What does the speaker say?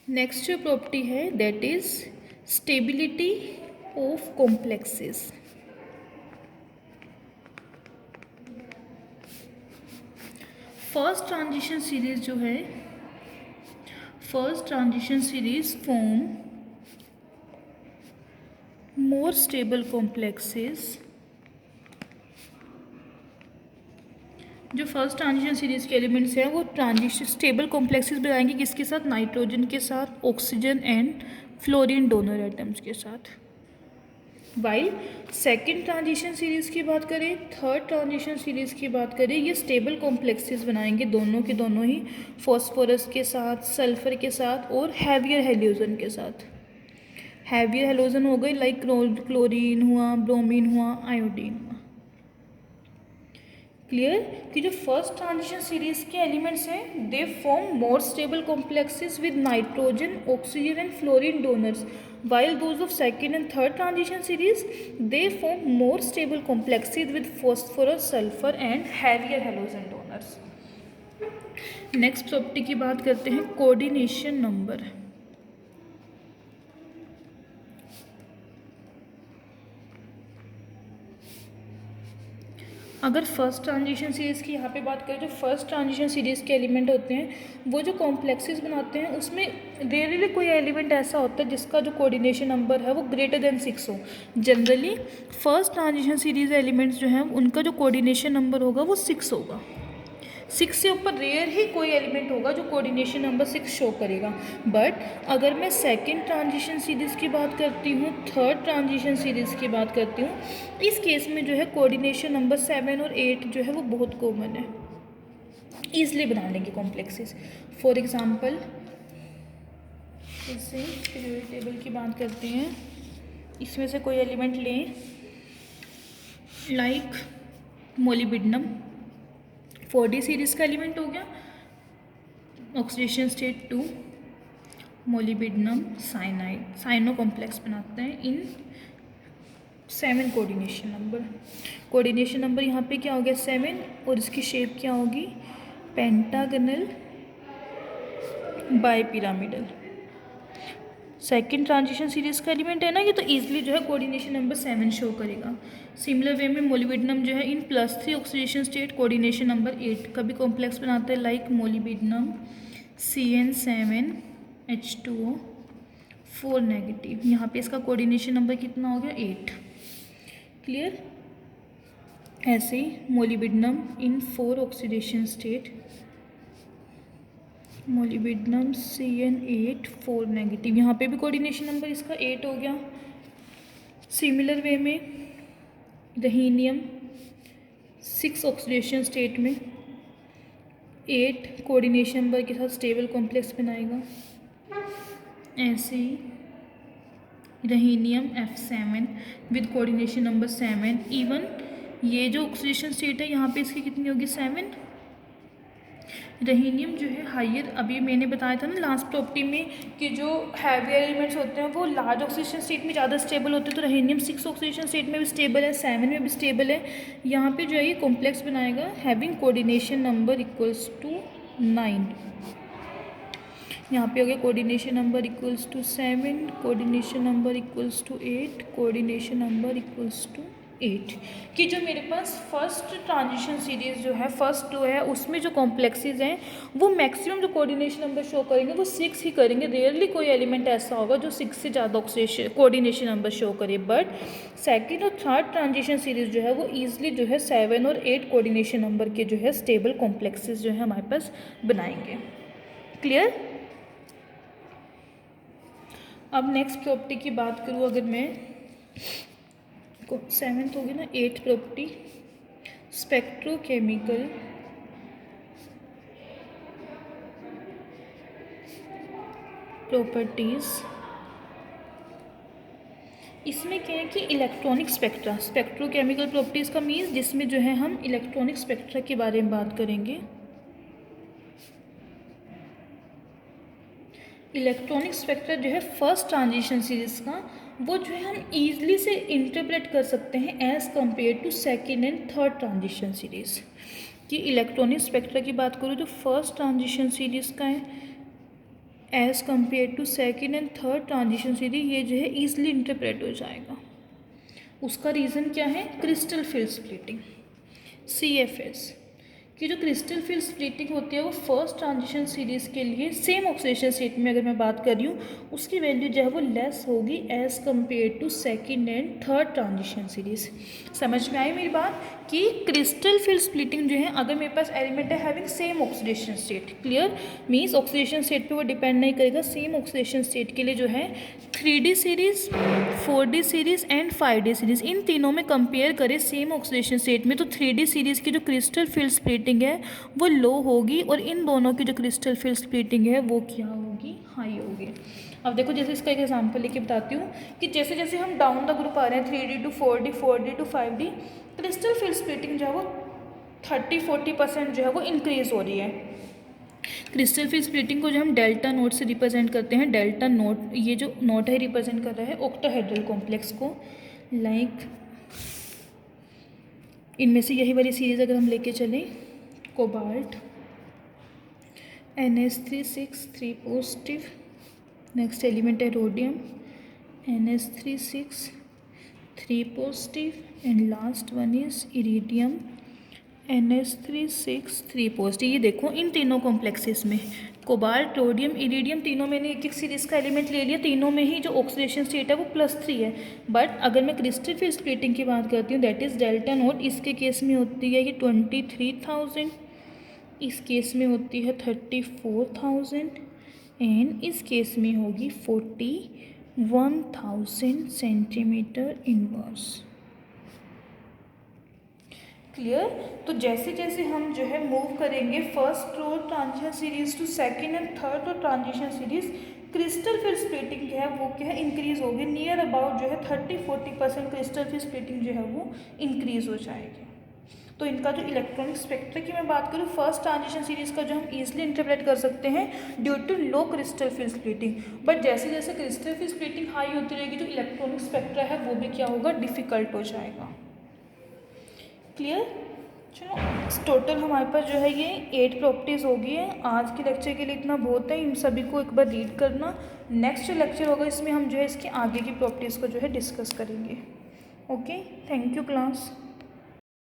Next जो property है that is stability of complexes. First transition series जो है, first transition series form more stable complexes. जो first transition series के elements हैं वो ट्रांजिशन स्टेबल कॉम्प्लेक्सेस बनाएंगे किसके साथ? नाइट्रोजन के साथ, oxygen and fluorine donor atoms के साथ। वाइल सेकेंड ट्रांजिशन सीरीज की बात करें, थर्ड ट्रांजिशन सीरीज की बात करें, ये स्टेबल कॉम्प्लेक्सेस बनाएंगे दोनों के दोनों ही, फॉस्फोरस के साथ, सल्फर के साथ और हैवियर हेलोजन के साथ। हैवियर हेलोजन हो गए लाइक क्लोरीन हुआ, ब्रोमीन हुआ, आयोडीन हुआ। क्लियर कि जो फर्स्ट ट्रांजिशन सीरीज के एलिमेंट्स हैं they form more stable complexes with nitrogen, oxygen and fluorine donors, while those of second and third transition series they form more stable complexes with phosphorus, sulfur and heavier halogen donors. Next property की बात करते हैं coordination number. अगर first transition series की यहाँ पे बात करें, जो फर्स्ट ट्रांजिशन सीरीज़ के एलिमेंट होते हैं वो जो कॉम्प्लेक्सेस बनाते हैं उसमें रेयरली कोई एलिमेंट ऐसा होता है जिसका जो कोऑर्डिनेशन नंबर है वो ग्रेटर देन 6 हो। Generally first transition series elements जो हैं उनका जो कोऑर्डिनेशन नंबर होगा वो 6 होगा। 6 से ऊपर रेयर ही कोई एलिमेंट होगा जो कोऑर्डिनेशन नंबर 6 शो करेगा। बट अगर मैं सेकंड ट्रांजिशन सीरीज़ की बात करती हूँ, थर्ड ट्रांजिशन सीरीज़ की बात करती हूँ, इस केस में जो है कोऑर्डिनेशन नंबर 7 और 8 जो है वो बहुत कॉमन है, ईजिली बना लेंगे कॉम्प्लेक्सेस। फॉर एग्ज़ाम्पल इससे पीरियोडिक टेबल की बात करते हैं, इसमें से कोई एलिमेंट लें लाइक मोलिबिडनम, 4D सीरीज़ का एलिमेंट हो गया, oxidation state 2, molybdenum cyanide, cyano complex बनाते हैं in 7 coordination number. Coordination number यहाँ पे क्या हो गया 7 और इसकी शेप क्या होगी pentagonal bipyramidal. Second transition series का एलिमेंट है ना ये, तो ईजिली जो है कोऑर्डिनेशन नंबर 7 शो करेगा। सिमिलर वे में मोलिबिडनम जो है इन +3 ऑक्सीडेशन स्टेट कोऑर्डिनेशन नंबर 8 का भी कॉम्प्लेक्स बनाता है लाइक मोलिबिडनम CN7H2O 4 नेगेटिव। यहाँ पे इसका कोऑर्डिनेशन नंबर कितना हो गया 8। क्लियर। ऐसे ही मोलिबिडनम इन 4 oxidation state, molybdenum CN8 4 negative, यहाँ पे भी कोऑर्डिनेशन नंबर इसका 8 हो गया। सिमिलर वे में रहीनियम 6 ऑक्सीडेशन स्टेट में 8 कोऑर्डिनेशन नंबर के साथ स्टेबल कॉम्प्लेक्स बनाएगा। ऐसे ही रहीनियम F7 with coordination number 7, even ये जो ऑक्सीडेशन स्टेट है यहाँ पे इसकी कितनी होगी 7। रहीनियम जो है हायर, अभी मैंने बताया था ना लास्ट प्रॉपर्टी में कि जो हैवी एलिमेंट्स होते हैं वो लार्ज ऑक्सीडेशन स्टेट में ज़्यादा स्टेबल होते हैं, तो रहीनियम 6 ऑक्सीडेशन स्टेट में भी स्टेबल है, 7 में भी स्टेबल है। यहाँ पे जो है ये कॉम्प्लेक्स बनाएगा having coordination number equals to 9। यहाँ पे हो गया coordination number equals to 7, coordination number equals to 8, coordination number equals to 8। कि जो मेरे पास फर्स्ट ट्रांजिशन सीरीज़ जो है फर्स्ट जो है उसमें जो कॉम्प्लेक्सेस हैं वो मैक्सिमम जो कोऑर्डिनेशन नंबर शो करेंगे वो 6 ही करेंगे। रेयरली कोई एलिमेंट ऐसा होगा जो 6 से ज़्यादा ऑक्सीडेशन कोऑर्डिनेशन नंबर शो करे। बट सेकंड और थर्ड ट्रांजिशन सीरीज़ जो है वो ईजिली जो है 7 और 8 कोऑर्डिनेशन नंबर के जो है स्टेबल कॉम्प्लेक्सेस जो है हमारे पास बनाएंगे। क्लियर। अब नेक्स्ट प्रॉपर्टी की बात करूँ, अगर मैं 7th होगी ना 8th प्रॉपर्टी, स्पेक्ट्रोकेमिकल प्रॉपर्टीज़। इसमें क्या है कि इलेक्ट्रॉनिक स्पेक्ट्रा, स्पेक्ट्रोकेमिकल प्रॉपर्टीज़ का मीन्स जिसमें जो है हम इलेक्ट्रॉनिक स्पेक्ट्रा के बारे में बात करेंगे। इलेक्ट्रॉनिक स्पेक्ट्रा जो है फर्स्ट ट्रांजिशन सीरीज़ का वो जो है हम ईजिली से इंटरप्रेट कर सकते हैं as compare to second and third transition series. कि इलेक्ट्रॉनिक स्पेक्ट्रा की बात करूँ जो फर्स्ट ट्रांजिशन सीरीज़ का है as compare to second and third transition series, ये जो है ईजिली इंटरप्रेट हो जाएगा। उसका रीज़न क्या है? क्रिस्टल फील्ड स्प्लिटिंग, CFS की जो क्रिस्टल फील्ड स्प्लिटिंग होती है वो फर्स्ट ट्रांजिशन सीरीज़ के लिए सेम ऑक्सीडेशन स्टेट में अगर मैं बात कर रही हूँ उसकी वैल्यू जो है वो लेस होगी as compare to second and third transition series. समझ में आई मेरी बात कि क्रिस्टल फील्ड स्प्लिटिंग जो है अगर मेरे पास एलिमेंट है having same oxidation state, clear means oxidation state पे वो डिपेंड नहीं करेगा। सेम ऑक्सीडेशन स्टेट के लिए जो है 3D series, 4D series and 5D series, इन तीनों में कंपेयर करें सेम ऑक्सीडेशन स्टेट में तो 3D सीरीज़ की जो क्रिस्टल फील्ड स्प्लिटिंग है वो लो होगी और इन दोनों की जो क्रिस्टल फील्ड स्प्लिटिंग है वो क्या होगी? हाई होगी। अब देखो जैसे इसका एक एग्जांपल लेके बताती हूँ कि जैसे जैसे हम डाउन द ग्रुप आ रहे हैं 3D to 4D, 4D to 5D, crystal field splitting जो है वो 30-40% जो है वो इंक्रीज़ हो रही है। क्रिस्टल फील्ड स्प्लिटिंग को जो हम डेल्टा नोट से रिप्रेजेंट करते हैं, डेल्टा नोट ये जो नोट है रिप्रेजेंट कर रहा है ऑक्टाहेड्रल कॉम्प्लेक्स को। लाइक इनमें से यही वाली सीरीज़ अगर हम लेके चलें, cobalt NH3 3 positive, next element है rhodium NH3 3 positive and last one is iridium NH3 3 positive. ये देखो इन तीनों कॉम्प्लेक्सेस में कोबाल्ट, रोडियम, इरिडियम तीनों मैंने एक एक सीरीज़ का एलिमेंट ले लिया, तीनों में ही जो ऑक्सीडेशन स्टेट है वो +3 है। बट अगर मैं क्रिस्टल फील्ड स्प्लिटिंग की बात करती हूँ दैट इज़ डेल्टा नोट, इसके केस में होती है ये 23,000, इस केस में होती है 34,000 एंड इस केस में होगी 41,000 सेंटीमीटर इनवर्स। क्लियर? तो जैसे जैसे हम जो है मूव करेंगे first row transition series to second and third row transition series, crystal field splitting क्या है वो क्या है? इंक्रीज होगी। नियर अबाउट जो है 30-40% क्रिस्टल फील्ड स्प्लिटिंग जो है वो इंक्रीज हो जाएगी। तो इनका जो इलेक्ट्रॉनिक स्पेक्ट्रा की मैं बात करूँ फर्स्ट ट्रांजिशन सीरीज का जो हम इजीली इंटरप्रेट कर सकते हैं due to low crystal field splitting. But जैसे जैसे क्रिस्टल फील्ड स्प्लिटिंग हाई होती रहेगी जो इलेक्ट्रॉनिक स्पेक्ट्रा है वो भी क्या होगा? डिफ़िकल्ट हो जाएगा। क्लियर? चलो टोटल हमारे पास जो है ये 8 प्रॉपर्टीज़ होगी है। आज के लेक्चर के लिए इतना बहुत है, इन सभी को एक बार रीड करना। नेक्स्ट जो लेक्चर होगा इसमें हम जो है इसके आगे की प्रॉपर्टीज़ को जो है डिस्कस करेंगे। Okay, thank you class.